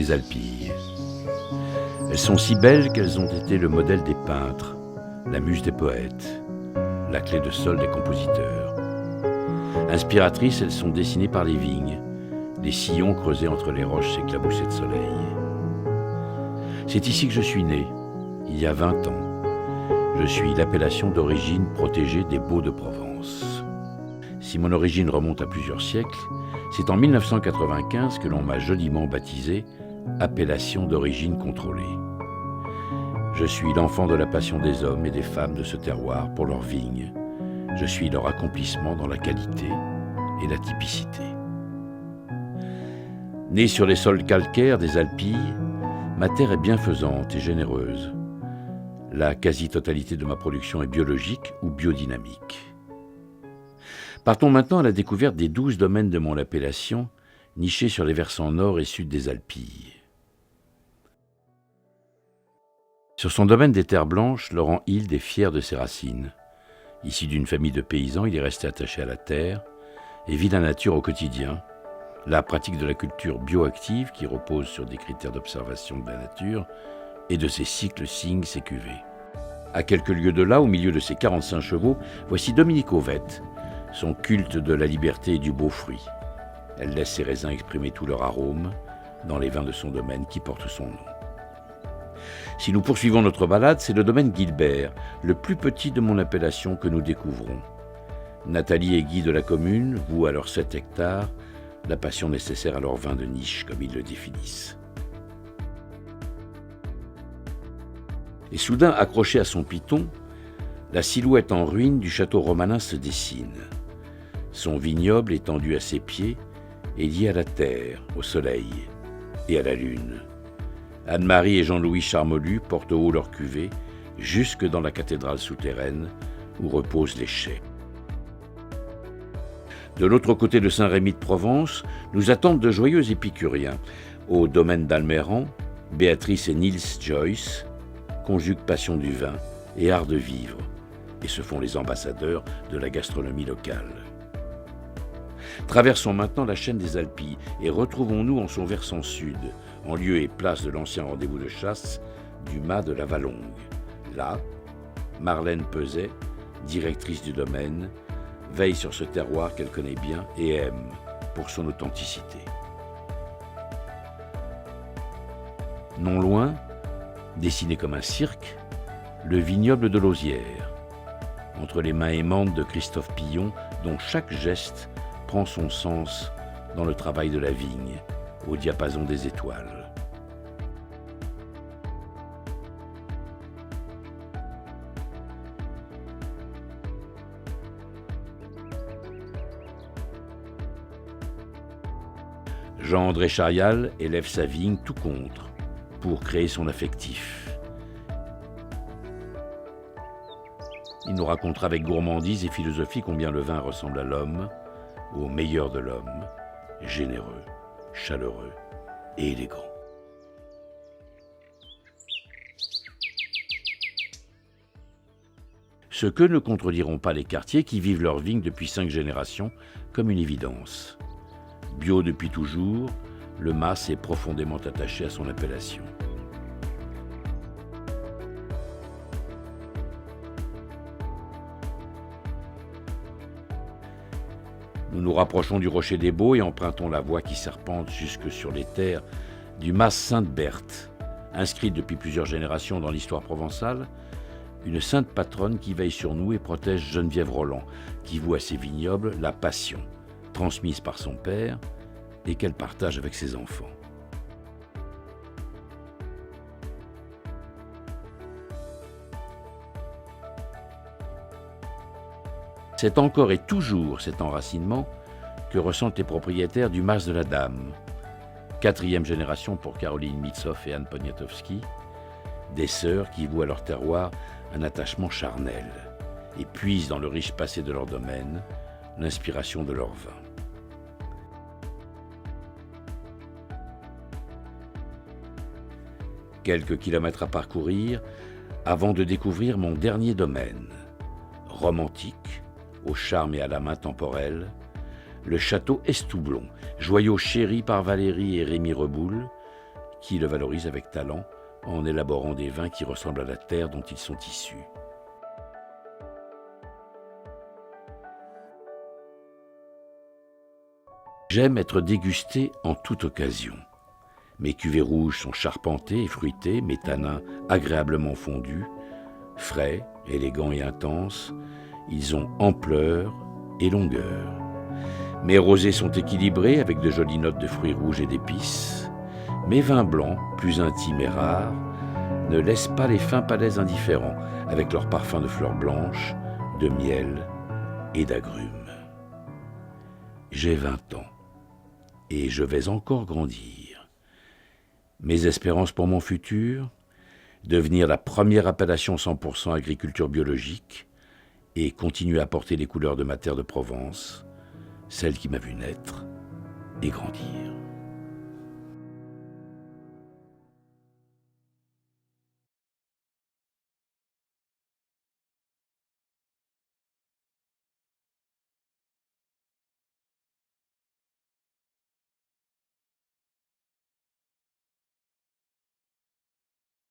des Alpilles. Elles sont si belles qu'elles ont été le modèle des peintres, la muse des poètes, la clé de sol des compositeurs. Inspiratrices, elles sont dessinées par les vignes, les sillons creusés entre les roches éclaboussées de soleil. C'est ici que je suis né, il y a 20 ans. Je suis l'appellation d'origine protégée des Baux de Provence. Si mon origine remonte à plusieurs siècles, c'est en 1995 que l'on m'a joliment baptisé appellation d'origine contrôlée. Je suis l'enfant de la passion des hommes et des femmes de ce terroir pour leurs vignes. Je suis leur accomplissement dans la qualité et la typicité. Né sur les sols calcaires des Alpilles, ma terre est bienfaisante et généreuse. La quasi-totalité de ma production est biologique ou biodynamique. Partons maintenant à la découverte des 12 domaines de mon appellation, nichés sur les versants nord et sud des Alpilles. Sur son domaine des terres blanches, Laurent Hilde est fier de ses racines. Issu d'une famille de paysans, il est resté attaché à la terre et vit la nature au quotidien. La pratique de la culture bioactive, qui repose sur des critères d'observation de la nature, et de ses cycles signe ses cuvées. À quelques lieues de là, au milieu de ses 45 chevaux, voici Dominique Auvette, son culte de la liberté et du beau fruit. Elle laisse ses raisins exprimer tout leur arôme dans les vins de son domaine qui porte son nom. Si nous poursuivons notre balade, c'est le domaine Guilbert, le plus petit de mon appellation, que nous découvrons. Nathalie et Guy de la commune vouent à leurs 7 hectares la passion nécessaire à leur vin de niche, comme ils le définissent. Et soudain, accroché à son piton, la silhouette en ruine du château romanin se dessine. Son vignoble, étendu à ses pieds, est lié à la terre, au soleil et à la lune. Anne-Marie et Jean-Louis Charmolus portent haut leur cuvée jusque dans la cathédrale souterraine où reposent les chais. De l'autre côté de Saint-Rémy de Provence, nous attendent de joyeux épicuriens. Au domaine d'Alméran, Béatrice et Niels Joyce conjuguent passion du vin et art de vivre et se font les ambassadeurs de la gastronomie locale. Traversons maintenant la chaîne des Alpilles et retrouvons-nous en son versant sud, en lieu et place de l'ancien rendez-vous de chasse du Mas de la Valongue. Là, Marlène Peset, directrice du domaine, veille sur ce terroir qu'elle connaît bien et aime pour son authenticité. Non loin, dessiné comme un cirque, le vignoble de Lauzière, entre les mains aimantes de Christophe Pillon, dont chaque geste prend son sens dans le travail de la vigne, au diapason des étoiles. Jean-André Charial élève sa vigne tout contre pour créer son affectif. Il nous racontera avec gourmandise et philosophie combien le vin ressemble à l'homme, au meilleur de l'homme, généreux, chaleureux et élégant. Ce que ne contrediront pas les quartiers qui vivent leur vigne depuis 5 générations comme une évidence. Bio depuis toujours, le Mas est profondément attaché à son appellation. Nous nous rapprochons du Rocher des Baux et empruntons la voie qui serpente jusque sur les terres du Mas Sainte-Berthe, inscrite depuis plusieurs générations dans l'histoire provençale, une sainte patronne qui veille sur nous et protège Geneviève Roland, qui voue à ses vignobles la passion, transmise par son père et qu'elle partage avec ses enfants. C'est encore et toujours cet enracinement que ressentent les propriétaires du Mas de la Dame. 4e génération pour Caroline Mitsoff et Anne Poniatowski, des sœurs qui vouent à leur terroir un attachement charnel et puisent dans le riche passé de leur domaine l'inspiration de leur vin. Quelques kilomètres à parcourir avant de découvrir mon dernier domaine, romantique, au charme et à la main temporelle, le château Estoublon, joyau chéri par Valérie et Rémy Reboul, qui le valorisent avec talent en élaborant des vins qui ressemblent à la terre dont ils sont issus. J'aime être dégusté en toute occasion. Mes cuvées rouges sont charpentées et fruitées, mes tanins agréablement fondus, frais, élégants et intenses, ils ont ampleur et longueur. Mes rosés sont équilibrés avec de jolies notes de fruits rouges et d'épices. Mes vins blancs, plus intimes et rares, ne laissent pas les fins palais indifférents avec leur parfum de fleurs blanches, de miel et d'agrumes. J'ai 20 ans et je vais encore grandir. Mes espérances pour mon futur, devenir la première appellation 100% agriculture biologique et continuer à porter les couleurs de ma terre de Provence, celle qui m'a vu naître et grandir.